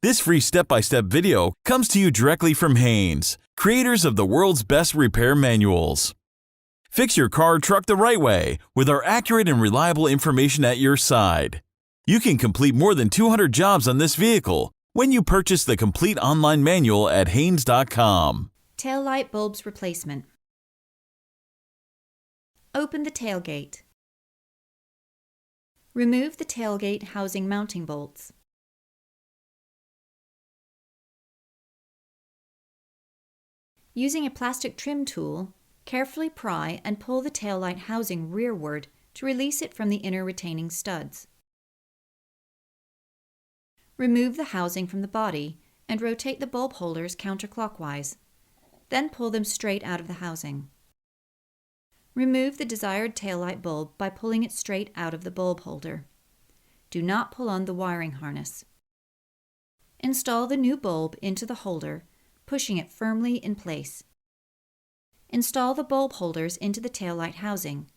This free step-by-step video comes to you directly from Haynes, creators of the world's best repair manuals. Fix your car or truck the right way with our accurate and reliable information at your side. You can complete more than 200 jobs on this vehicle when you purchase the complete online manual at Haynes.com. Taillight bulbs replacement. Open the tailgate. Remove the tailgate housing mounting bolts. Using a plastic trim tool, carefully pry and pull the taillight housing rearward to release it from the inner retaining studs. Remove the housing from the body and rotate the bulb holders counterclockwise. Then pull them straight out of the housing. Remove the desired taillight bulb by pulling it straight out of the bulb holder. Do not pull on the wiring harness. Install the new bulb into the holder, pushing it firmly in place. Install the bulb holders into the taillight housing,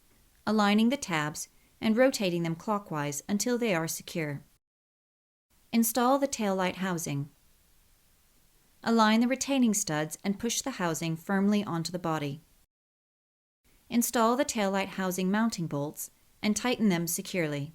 aligning the tabs and rotating them clockwise until they are secure. Install the taillight housing. Align the retaining studs and push the housing firmly onto the body. Install the taillight housing mounting bolts and tighten them securely.